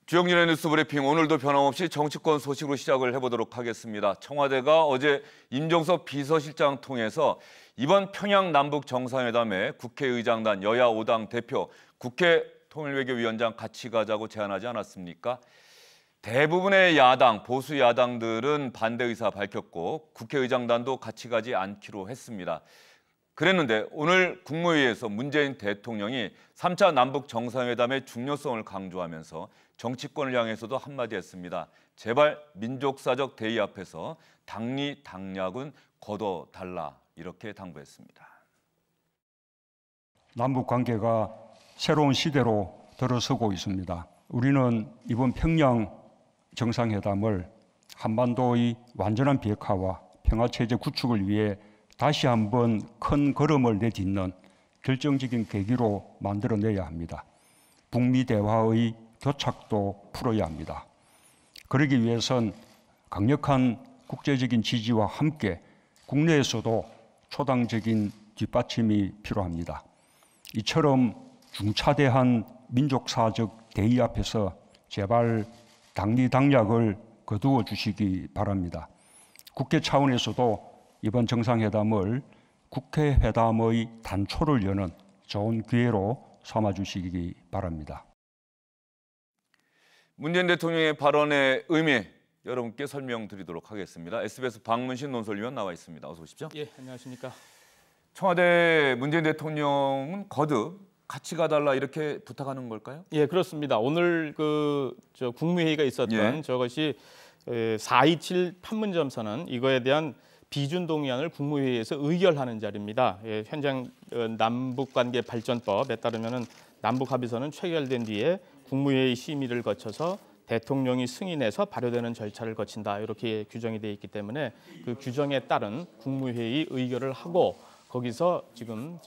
주영진의 뉴스 브리핑, 오늘도 변함없이 정치권 소식으로 시작을 해보도록 하겠습니다. 청와대가 어제 임종석 비서실장 통해서 이번 평양 남북 정상회담에 국회의장단 여야 5당 대표, 국회 통일외교위원장 같이 가자고 제안하지 않았습니까? 대부분의 야당, 보수 야당들은 반대 의사 밝혔고 국회의장단도 같이 가지 않기로 했습니다. 그랬는데 오늘 국무회의에서 문재인 대통령이 3차 남북 정상회담의 중요성을 강조하면서 정치권을 향해서도 한마디 했습니다. 제발 민족사적 대의 앞에서 당리 당략은 거둬달라, 이렇게 당부했습니다. 남북 관계가 새로운 시대로 들어서고 있습니다. 우리는 이번 평양 정상회담을 한반도의 완전한 비핵화와 평화체제 구축을 위해 다시 한번 큰 걸음을 내딛는 결정적인 계기로 만들어내야 합니다. 북미 대화의 교착도 풀어야 합니다. 그러기 위해선 강력한 국제적인 지지와 함께 국내에서도 초당적인 뒷받침이 필요합니다. 이처럼 중차대한 민족사적 대의 앞에서 제발 당리당략을 거두어 주시기 바랍니다. 국회 차원에서도 이번 정상회담을 국회회담의 단초를 여는 좋은 기회로 삼아주시기 바랍니다. 문재인 대통령의 발언의 의미 여러분께 설명드리도록 하겠습니다. SBS 박문신 논설위원 나와 있습니다. 어서 오십시오. 예, 안녕하십니까. 청와대 문재인 대통령은 거듭 같이 가달라 이렇게 부탁하는 걸까요? 예, 그렇습니다. 오늘 국무회의가 있었던 저것이 4.27 판문점 선언, 이거에 대한 비준 동의안을 국무회의에서 의결하는 자리입니다. 현장 남북관계 발전법에 따르면은 남북 합의서는 체결된 뒤에 국무회의 심의를 거쳐서 대통령이 승인해서 발효되는 절차를 거친다, 이렇게 규정이 되어 있기 때문에 그 규정에 따른 국무회의 의결을 하고 거기서 지금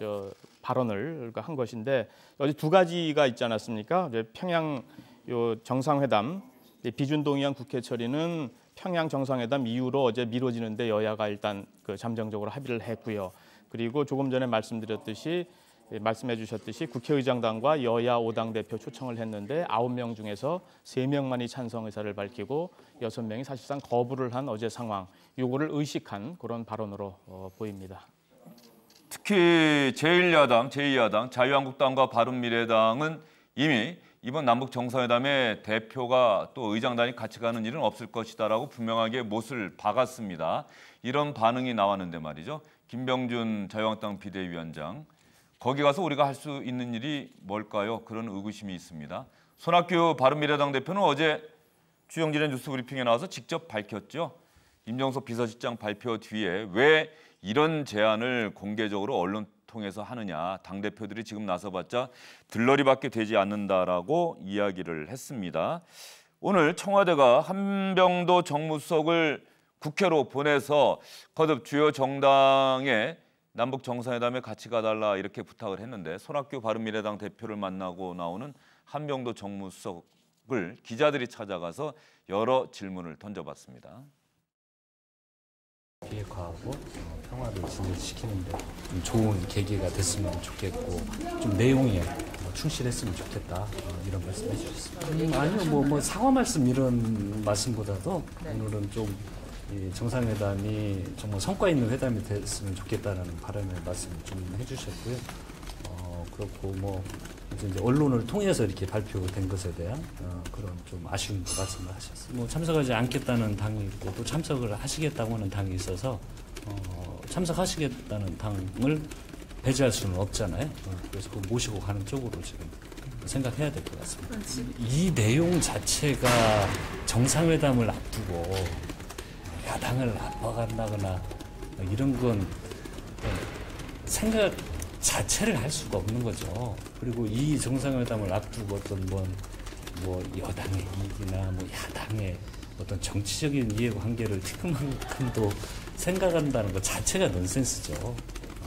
발언을 한 것인데, 어제 두 가지가 있지 않았습니까? 평양 정상회담 비준 동의안 국회 처리는 평양 정상회담 이후로 어제 미뤄지는데 여야가 일단 잠정적으로 합의를 했고요. 그리고 조금 전에 말씀해 주셨듯이 국회의장단과 여야 5당 대표 초청을 했는데 9명 중에서 3명만이 찬성 의사를 밝히고 6명이 사실상 거부를 한 어제 상황, 요거를 의식한 그런 발언으로 보입니다. 특히 제1야당, 제2야당, 자유한국당과 바른미래당은 이미 이번 남북 정상회담에 대표가 또 의장단이 같이 가는 일은 없을 것이다라고 분명하게 못을 박았습니다. 이런 반응이 나왔는데 말이죠. 김병준 자유한국당 비대위원장, 거기 가서 우리가 할 수 있는 일이 뭘까요? 그런 의구심이 있습니다. 손학규 바른미래당 대표는 어제 주영진의 뉴스 브리핑에 나와서 직접 밝혔죠. 임종석 비서실장 발표 뒤에 왜 이런 제안을 공개적으로 언론 통해서 하느냐, 당대표들이 지금 나서봤자 들러리밖에 되지 않는다라고 이야기를 했습니다. 오늘 청와대가 한병도 정무수석을 국회로 보내서 거듭 주요 정당의 남북 정상회담에 같이 가달라 이렇게 부탁을 했는데, 손학규 바른미래당 대표를 만나고 나오는 한병도 정무수석을 기자들이 찾아가서 여러 질문을 던져봤습니다. 비핵화하고 평화를 진전시키는데 좀 좋은 계기가 됐으면 좋겠고, 좀 내용에 충실했으면 좋겠다, 이런 말씀해 주셨습니다. 아니요, 뭐 사과 말씀 이런 말씀보다도 오늘은 좀 이 정상회담이 정말 성과 있는 회담이 됐으면 좋겠다는 바람의 말씀 좀 해주셨고요. 그렇고 뭐 이제 언론을 통해서 이렇게 발표된 것에 대한 그런 좀 아쉬움도 말씀을 하셨습니다. 뭐 참석하지 않겠다는 당이 있고 또 참석을 하시겠다고 하는 당이 있어서 참석하시겠다는 당을 배제할 수는 없잖아요. 그래서 그 모시고 가는 쪽으로 지금 생각해야 될 것 같습니다. 이 내용 자체가 정상회담을 앞두고 야당을 압박한다거나 이런 건 생각 자체를 할 수가 없는 거죠. 그리고 이 정상회담을 앞두고 어떤 뭐 여당의 이익이나 뭐 야당의 어떤 정치적인 이해관계를 티끌만큼도 생각한다는 것 자체가 넌센스죠.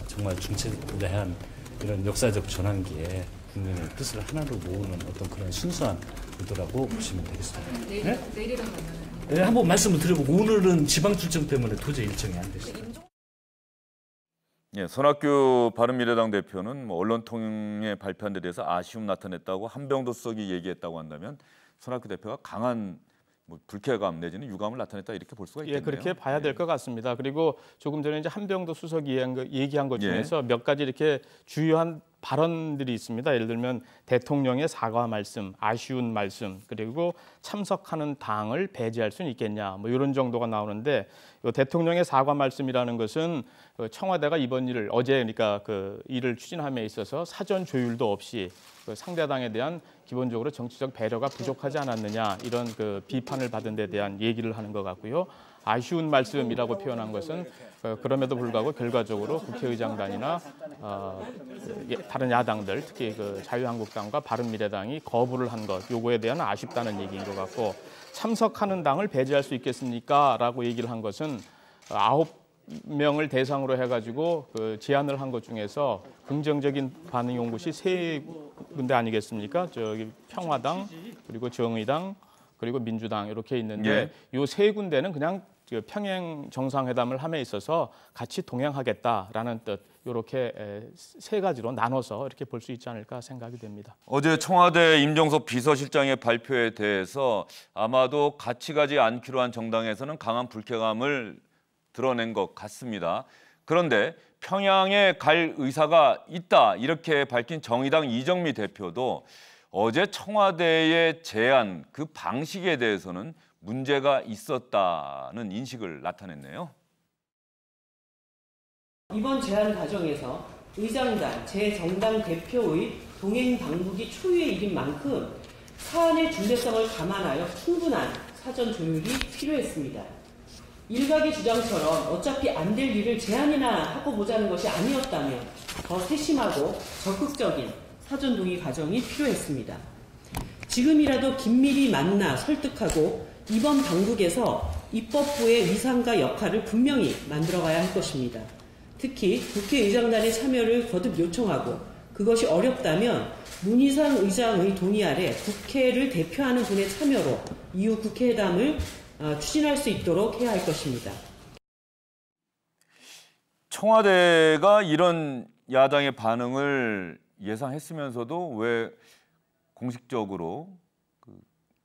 정말 중체대한 이런 역사적 전환기에 국민의 뜻을 하나로 모으는 어떤 그런 순수한 의도라고 보시면 되겠습니다. 내일이랑 만나요. 네, 한번 말씀을 드려보고, 오늘은 지방 출장 때문에 도저히 일정이 안 됐어요. 예, 손학규 바른미래당 대표는 뭐 언론 통해 발표한 데 대해서 아쉬움 나타냈다고 한병도 수석이 얘기했다고 한다면 손학규 대표가 강한 뭐 불쾌감 내지는 유감을 나타냈다 이렇게 볼 수가 있겠네요. 예, 그렇게 봐야 될 것 같습니다. 그리고 조금 전에 이제 한병도 수석이 얘기한 것 중에서 몇 가지 이렇게 주요한 발언들이 있습니다. 예를 들면 대통령의 사과 말씀, 아쉬운 말씀, 그리고 참석하는 당을 배제할 수는 있겠냐, 뭐 이런 정도가 나오는데 이 대통령의 사과 말씀이라는 것은 청와대가 이번 일을 어제 그러니까 그 일을 추진함에 있어서 사전 조율도 없이 그 상대당에 대한 기본적으로 정치적 배려가 부족하지 않았느냐 이런 그 비판을 받은 데 대한 얘기를 하는 것 같고요. 아쉬운 말씀이라고 표현한 것은 그럼에도 불구하고 결과적으로 국회의장단이나 다른 야당들 특히 그 자유한국당과 바른미래당이 거부를 한 것 요거에 대한 아쉽다는 얘기인 것 같고 참석하는 당을 배제할 수 있겠습니까? 라고 얘기를 한 것은 9명을 대상으로 해가지고 그 제안을 한 것 중에서 긍정적인 반응이 온 곳이 3군데 아니겠습니까? 저기 평화당 그리고 정의당 그리고 민주당 이렇게 있는데 이 3군데는 그냥 평행 정상회담을 함에 있어서 같이 동행하겠다라는 뜻 이렇게 3가지로 나눠서 이렇게 볼 수 있지 않을까 생각이 됩니다. 어제 청와대 임종석 비서실장의 발표에 대해서 아마도 같이 가지 않기로 한 정당에서는 강한 불쾌감을 드러낸 것 같습니다. 그런데 평양에 갈 의사가 있다 이렇게 밝힌 정의당 이정미 대표도 어제 청와대의 제안 그 방식에 대해서는 문제가 있었다는 인식을 나타냈네요. 이번 제안 과정에서 의장단, 제 정당 대표의 동행 방북이 초유의 일인 만큼 사안의 중대성을 감안하여 충분한 사전 조율이 필요했습니다. 일각의 주장처럼 어차피 안 될 일을 제안이나 하고 보자는 것이 아니었다면 더 세심하고 적극적인 사전 동의 과정이 필요했습니다. 지금이라도 긴밀히 만나 설득하고 이번 방북에서 입법부의 위상과 역할을 분명히 만들어가야 할 것입니다. 특히 국회의장단의 참여를 거듭 요청하고 그것이 어렵다면 문희상 의장의 동의 아래 국회를 대표하는 분의 참여로 이후 국회회담을 추진할 수 있도록 해야 할 것입니다. 청와대가 이런 야당의 반응을 예상했으면서도 왜 공식적으로 그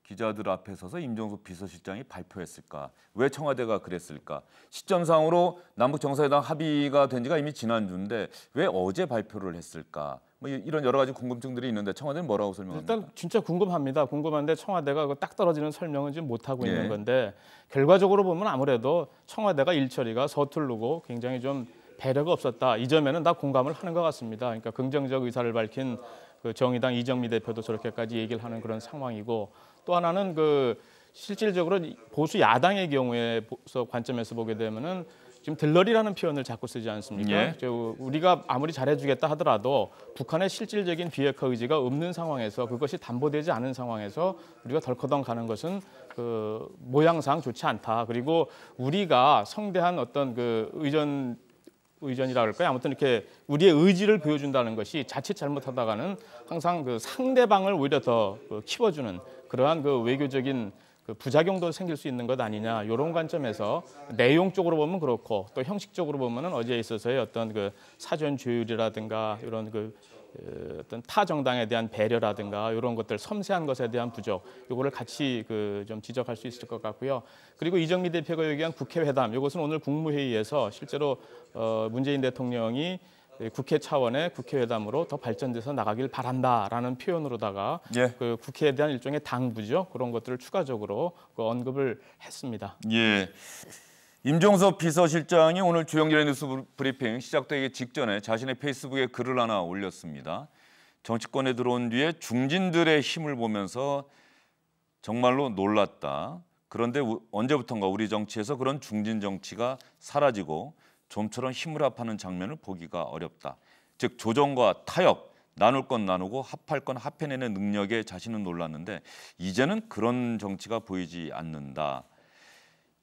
기자들 앞에 서서 임종석 비서실장이 발표했을까? 왜 청와대가 그랬을까? 시점상으로 남북 정상회담 합의가 된 지가 이미 지난주인데 왜 어제 발표를 했을까? 뭐 이런 여러 가지 궁금증들이 있는데 청와대는 뭐라고 설명합니까? 일단 진짜 궁금합니다. 궁금한데 청와대가 딱 떨어지는 설명은 지금 못 하고 있는 건데 결과적으로 보면 아무래도 청와대가 일처리가 서투르고 굉장히 좀 배려가 없었다. 이 점에는 다 공감을 하는 것 같습니다. 그러니까 긍정적 의사를 밝힌 그 정의당 이정미 대표도 저렇게까지 얘기를 하는 그런 상황이고 또 하나는 그 실질적으로 보수 야당의 경우에 관점에서 보게 되면은 지금 들러리라는 표현을 자꾸 쓰지 않습니까? 우리가 아무리 잘해주겠다 하더라도 북한의 실질적인 비핵화 의지가 없는 상황에서 그것이 담보되지 않은 상황에서 우리가 덜커덩 가는 것은 그 모양상 좋지 않다. 그리고 우리가 성대한 어떤 그 의전이라 그럴까요? 아무튼 이렇게 우리의 의지를 보여준다는 것이 자칫 잘못하다가는 항상 그 상대방을 오히려 더 키워주는 그러한 그 외교적인 그 부작용도 생길 수 있는 것 아니냐 이런 관점에서 내용적으로 보면 그렇고 또 형식적으로 보면은 어제에 있어서의 어떤 그 사전 조율이라든가 이런 그 어떤 타 정당에 대한 배려라든가 이런 것들 섬세한 것에 대한 부족 이거를 같이 그 좀 지적할 수 있을 것 같고요. 그리고 이정미 대표가 얘기한 국회회담 이것은 오늘 국무회의에서 실제로 문재인 대통령이 국회 차원의 국회회담으로 더 발전돼서 나가길 바란다라는 표현으로다가 그 국회에 대한 일종의 당부죠. 그런 것들을 추가적으로 언급을 했습니다. 예. 임종석 비서실장이 오늘 주영진의 뉴스 브리핑 시작되기 직전에 자신의 페이스북에 글을 하나 올렸습니다. 정치권에 들어온 뒤에 중진들의 힘을 보면서 정말로 놀랐다. 그런데 언제부턴가 우리 정치에서 그런 중진 정치가 사라지고 좀처럼 힘을 합하는 장면을 보기가 어렵다. 즉 조정과 타협, 나눌 건 나누고 합할 건 합해내는 능력에 자신은 놀랐는데 이제는 그런 정치가 보이지 않는다.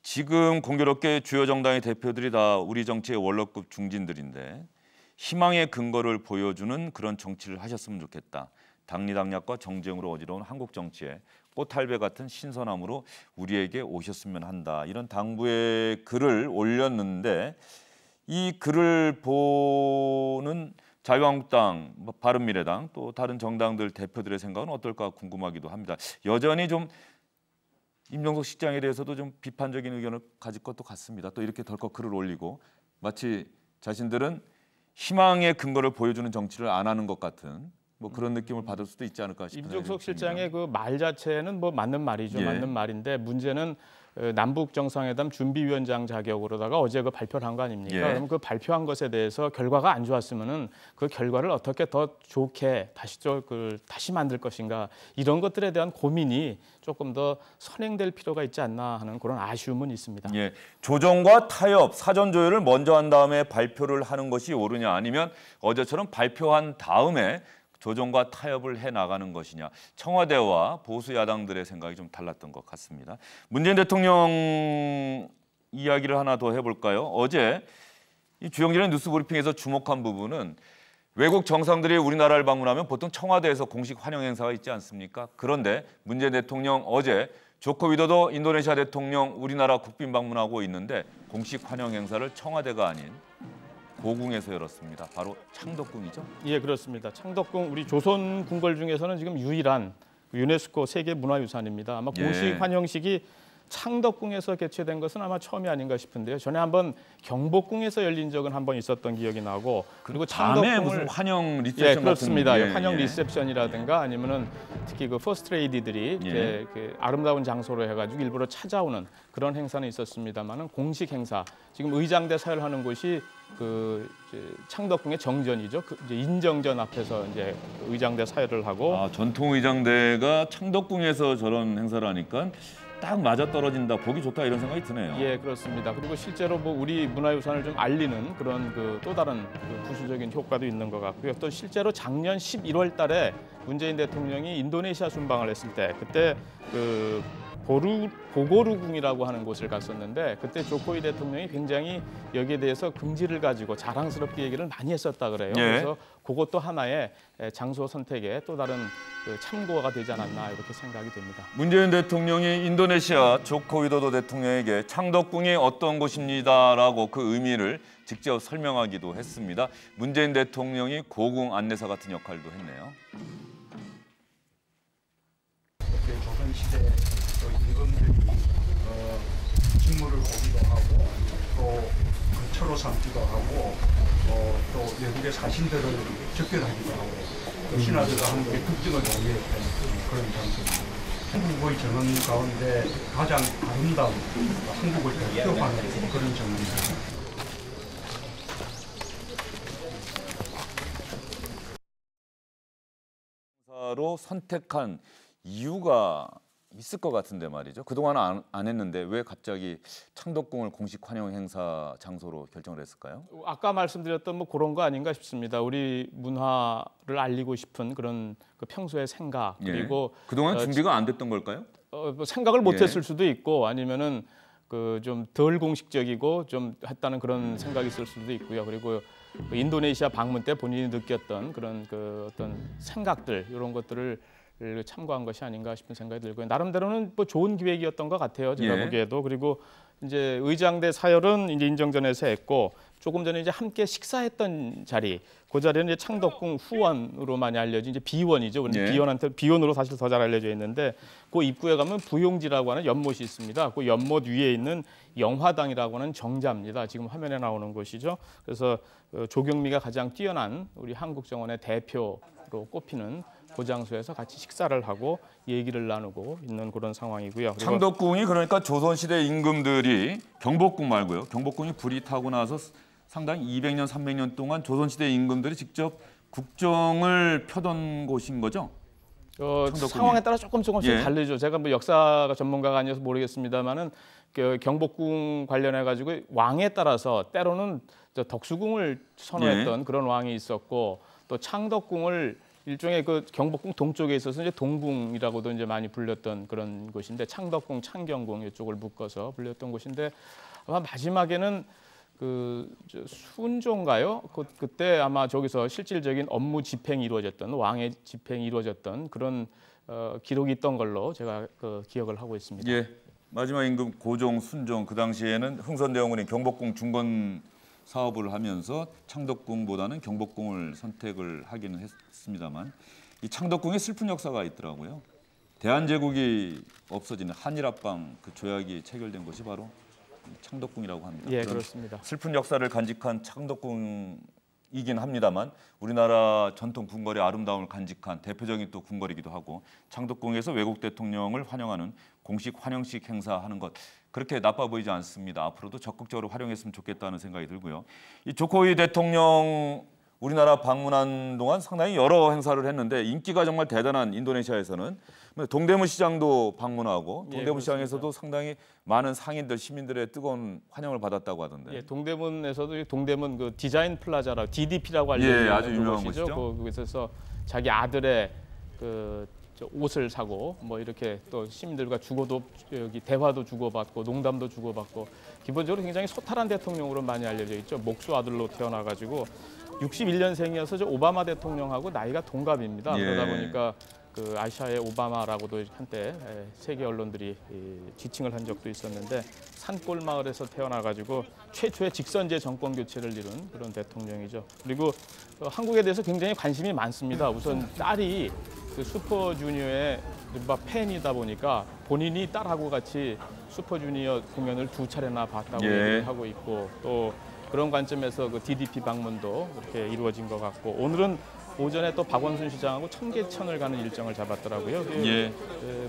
지금 공교롭게 주요 정당의 대표들이 다 우리 정치의 원로급 중진들인데 희망의 근거를 보여주는 그런 정치를 하셨으면 좋겠다. 당리당략과 정쟁으로 어지러운 한국 정치에 꽃할배 같은 신선함으로 우리에게 오셨으면 한다. 이런 당부의 글을 올렸는데 이 글을 보는 자유한국당, 바른미래당 또 다른 정당들 대표들의 생각은 어떨까 궁금하기도 합니다. 여전히 좀 임종석 실장에 대해서도 좀 비판적인 의견을 가질 것도 같습니다. 또 이렇게 덜컥 글을 올리고 마치 자신들은 희망의 근거를 보여주는 정치를 안 하는 것 같은 뭐 그런 느낌을 받을 수도 있지 않을까 싶습니다. 임종석 실장의 그 말 자체는 뭐 맞는 말이죠. 예. 맞는 말인데 문제는 남북 정상회담 준비위원장 자격으로다가 어제 그 발표를 한 거 아닙니까? 예. 그럼 그 발표한 것에 대해서 결과가 안 좋았으면은 그 결과를 어떻게 더 좋게 다시 만들 것인가 이런 것들에 대한 고민이 조금 더 선행될 필요가 있지 않나 하는 그런 아쉬움은 있습니다. 예, 조정과 타협, 사전 조율을 먼저 한 다음에 발표를 하는 것이 옳으냐 아니면 어제처럼 발표한 다음에 조정과 타협을 해 나가는 것이냐. 청와대와 보수 야당들의 생각이 좀 달랐던 것 같습니다. 문재인 대통령 이야기를 하나 더 해볼까요? 어제 이 주영진의 뉴스 브리핑에서 주목한 부분은 외국 정상들이 우리나라를 방문하면 보통 청와대에서 공식 환영 행사가 있지 않습니까? 그런데 문재인 대통령 어제 조코 위도도 인도네시아 대통령 우리나라 국빈 방문하고 있는데 공식 환영 행사를 청와대가 아닌 고궁에서 열었습니다. 바로 창덕궁이죠? 예, 그렇습니다. 창덕궁 우리 조선 궁궐 중에서는 지금 유일한 유네스코 세계 문화유산입니다. 아마 공식 예. 환영식이 창덕궁에서 개최된 것은 아마 처음이 아닌가 싶은데요. 전에 한번 경복궁에서 열린 적은 한번 있었던 기억이 나고 그리고 밤에 창덕궁을 무슨 환영 리셉션 예, 그렇습니다. 같은 환영 리셉션이라든가 아니면은 특히 그 퍼스트 레이디들이 이제 그 아름다운 장소로 해가지고 일부러 찾아오는 그런 행사는 있었습니다만은 공식 행사 지금 의장대 사열하는 곳이 그 이제 창덕궁의 정전이죠. 그 이제 인정전 앞에서 이제 의장대 사열을 하고 전통 의장대가 창덕궁에서 저런 행사를 하니까 딱 맞아 떨어진다, 보기 좋다 이런 생각이 드네요. 예, 그렇습니다. 그리고 실제로 뭐 우리 문화유산을 좀 알리는 그런 그 또 다른 그 부수적인 효과도 있는 것 같고요. 또 실제로 작년 11월 달에 문재인 대통령이 인도네시아 순방을 했을 때 그때 그 보고루궁이라고 하는 곳을 갔었는데 그때 조코이 대통령이 굉장히 여기에 대해서 긍지를 가지고 자랑스럽게 얘기를 많이 했었다 그래요. 예. 그래서 그것도 하나의 장소 선택에 또 다른 그 참고가 되지 않았나 이렇게 생각이 됩니다. 문재인 대통령이 인도네시아 조코 위도도 대통령에게 창덕궁이 어떤 곳입니다라고 그 의미를 직접 설명하기도 했습니다. 문재인 대통령이 고궁 안내사 같은 역할도 했네요. 조선시대 또 임금들이 직무를 보기도 하고 또 근처로 삼기도 하고 또 외국의 사신들을 접견하기도 하고 또 신하들과 함께 특징을 공유했던 그런 장소입니다. 한국의 정원 가운데 가장 아름다운 한국을 대표하는 그런 정원입니다. 로 선택한 이유가 있을 것 같은데 말이죠. 그동안 안 했는데 왜 갑자기 창덕궁을 공식 환영 행사 장소로 결정을 했을까요? 아까 말씀드렸던 뭐 그런 거 아닌가 싶습니다. 우리 문화를 알리고 싶은 그런 그 평소의 생각 그리고 그동안 준비가 안 됐던 걸까요? 뭐 생각을 못했을 수도 있고 아니면은 그 좀 덜 공식적이고 좀 했다는 그런 생각이 있을 수도 있고요. 그리고 그 인도네시아 방문 때 본인이 느꼈던 그런 그 어떤 생각들 이런 것들을 참고한 것이 아닌가 싶은 생각이 들고요. 나름대로는 뭐 좋은 기획이었던 것 같아요. 제가 보기에도. 그리고 이제 의장대 사열은 이제 인정전에서 했고 조금 전에 이제 함께 식사했던 자리, 그 자리는 이제 창덕궁 후원으로 많이 알려진 이제 비원이죠. 비원한테 비원으로 사실 더 잘 알려져 있는데 그 입구에 가면 부용지라고 하는 연못이 있습니다. 그 연못 위에 있는 영화당이라고 하는 정자입니다. 지금 화면에 나오는 곳이죠. 그래서 조경미가 가장 뛰어난 우리 한국 정원의 대표로 꼽히는 그 장소에서 같이 식사를 하고 얘기를 나누고 있는 그런 상황이고요. 창덕궁이 그러니까 조선시대 임금들이 경복궁 말고요. 경복궁이 불이 타고 나서 상당히 200년, 300년 동안 조선시대 임금들이 직접 국정을 펴던 곳인 거죠? 상황에 따라 조금씩 다르죠. 제가 뭐 역사 전문가가 아니어서 모르겠습니다만은 그 경복궁 관련해 가지고 왕에 따라서 때로는 덕수궁을 선호했던 그런 왕이 있었고 또 창덕궁을 일종의 그 경복궁 동쪽에 있어서 이제 동궁이라고도 이제 많이 불렸던 그런 곳인데 창덕궁, 창경궁 이쪽을 묶어서 불렸던 곳인데 아마 마지막에는 그 순조인가요? 그때 아마 저기서 실질적인 업무 집행이 이루어졌던 왕의 집행이 이루어졌던 그런 기록이 있던 걸로 제가 기억을 하고 있습니다. 예, 마지막 임금 고종, 순종 그 당시에는 흥선대원군이 경복궁 중건 사업을 하면서 창덕궁보다는 경복궁을 선택을 하기는 했습니다만 이 창덕궁에 슬픈 역사가 있더라고요. 대한제국이 없어지는 한일합방 그 조약이 체결된 곳이 바로 창덕궁이라고 합니다. 예, 그렇습니다. 슬픈 역사를 간직한 창덕궁이긴 합니다만 우리나라 전통 궁궐의 아름다움을 간직한 대표적인 또 궁궐이기도 하고 창덕궁에서 외국 대통령을 환영하는 공식 환영식 행사하는 것 그렇게 나빠 보이지 않습니다. 앞으로도 적극적으로 활용했으면 좋겠다는 생각이 들고요. 이 조코위 대통령 우리나라 방문한 동안 상당히 여러 행사를 했는데 인기가 정말 대단한 인도네시아에서는 동대문 시장도 방문하고 동대문 시장에서도 상당히 많은 상인들 시민들의 뜨거운 환영을 받았다고 하던데. 예, 동대문에서도 동대문 그 디자인 플라자라고 DDP라고 알려진 아주 유명한 곳이죠. 곳이죠. 그곳에서 자기 아들의 그 옷을 사고 뭐 이렇게 또 시민들과 주고도 여기 대화도 주고받고 농담도 주고받고 기본적으로 굉장히 소탈한 대통령으로 많이 알려져 있죠. 목수 아들로 태어나가지고 61년생이어서 저 오바마 대통령하고 나이가 동갑입니다. 그러다 보니까 그 아시아의 오바마라고도 한때 세계 언론들이 지칭을 한 적도 있었는데 산골 마을에서 태어나가지고 최초의 직선제 정권 교체를 이룬 그런 대통령이죠. 그리고 한국에 대해서 굉장히 관심이 많습니다. 우선 딸이 그 슈퍼주니어의 팬이다 보니까 본인이 딸하고 같이 슈퍼주니어 공연을 2차례나 봤다고 얘기를 하고 있고 또 그런 관점에서 그 DDP 방문도 이렇게 이루어진 것 같고 오늘은 오전에 또 박원순 시장하고 청계천을 가는 일정을 잡았더라고요.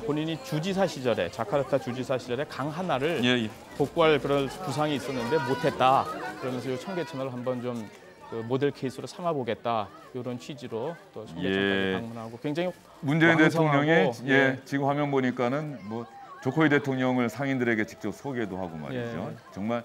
본인이 주지사 시절에 자카르타 주지사 시절에 강 하나를 복구할 그런 부상이 있었는데 못했다. 그러면서 이 청계천을 한번 좀 그 모델 케이스로 삼아보겠다. 이런 취지로 또 청계천까지 방문하고 굉장히 문재인 대통령이 지금 화면 보니까는 뭐 조코위 대통령을 상인들에게 직접 소개도 하고 말이죠. 정말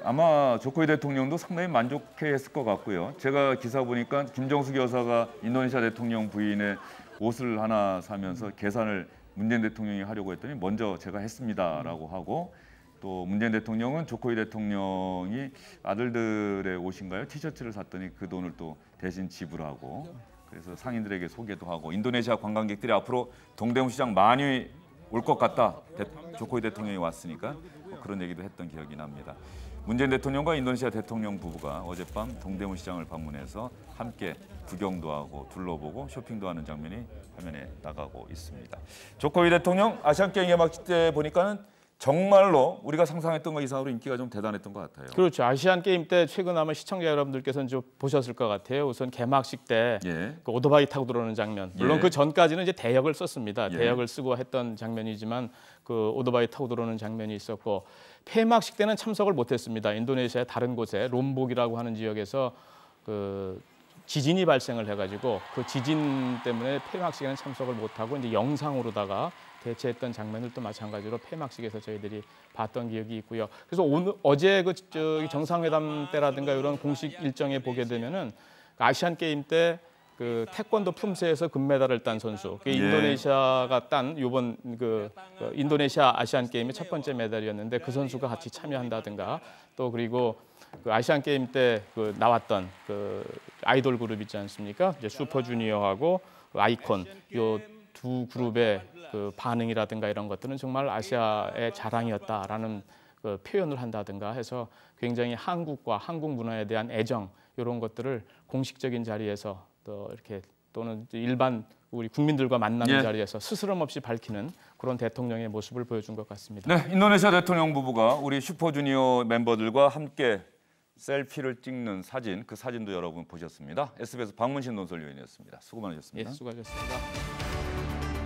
아마 조코위 대통령도 상당히 만족해했을 것 같고요. 제가 기사 보니까 김정숙 여사가 인도네시아 대통령 부인의 옷을 하나 사면서 계산을 문재인 대통령이 하려고 했더니 먼저 제가 했습니다라고 하고 또 문재인 대통령은 조코위 대통령이 아들들의 옷인가요? 티셔츠를 샀더니 그 돈을 또 대신 지불하고 그래서 상인들에게 소개도 하고 인도네시아 관광객들이 앞으로 동대문 시장 많이 올 것 같다. 조코위 대통령이 왔으니까 그런 얘기도 했던 기억이 납니다. 문재인 대통령과 인도네시아 대통령 부부가 어젯밤 동대문 시장을 방문해서 함께 구경도 하고 둘러보고 쇼핑도 하는 장면이 화면에 나가고 있습니다. 조코위 대통령 아시안게임 개막식 때 보니까는 정말로 우리가 상상했던 것 이상으로 인기가 좀 대단했던 것 같아요. 그렇죠. 아시안 게임 때 최근 아마 시청자 여러분들께서는 좀 보셨을 것 같아요. 우선 개막식 때 그 오토바이 타고 들어오는 장면. 물론 그 전까지는 이제 대역을 썼습니다. 대역을 쓰고 했던 장면이지만 그 오토바이 타고 들어오는 장면이 있었고 폐막식 때는 참석을 못했습니다. 인도네시아의 다른 곳에 롬복이라고 하는 지역에서 그 지진이 발생을 해가지고 그 지진 때문에 폐막식에는 참석을 못하고 이제 영상으로다가 대체했던 장면들도 마찬가지로 폐막식에서 저희들이 봤던 기억이 있고요. 그래서 어제 그 정상회담 때라든가 이런 공식 일정에 보게 되면은 아시안 게임 때 그 태권도 품새에서 금메달을 딴 선수, 인도네시아가 딴 이번 그 인도네시아 아시안 게임의 첫 번째 메달이었는데 그 선수가 같이 참여한다든가 또 그리고 그 아시안 게임 때 그 나왔던 그 아이돌 그룹 있지 않습니까? 이제 슈퍼주니어하고 아이콘 요 두 그룹의 그 반응이라든가 이런 것들은 정말 아시아의 자랑이었다라는 그 표현을 한다든가 해서 굉장히 한국과 한국 문화에 대한 애정 이런 것들을 공식적인 자리에서 또 이렇게 또는 일반 우리 국민들과 만나는 자리에서 스스럼 없이 밝히는 그런 대통령의 모습을 보여준 것 같습니다. 네, 인도네시아 대통령 부부가 우리 슈퍼주니어 멤버들과 함께 셀피를 찍는 사진, 그 사진도 여러분 보셨습니다. SBS 박문신 논설위원이었습니다. 수고 많으셨습니다. 수고하셨습니다.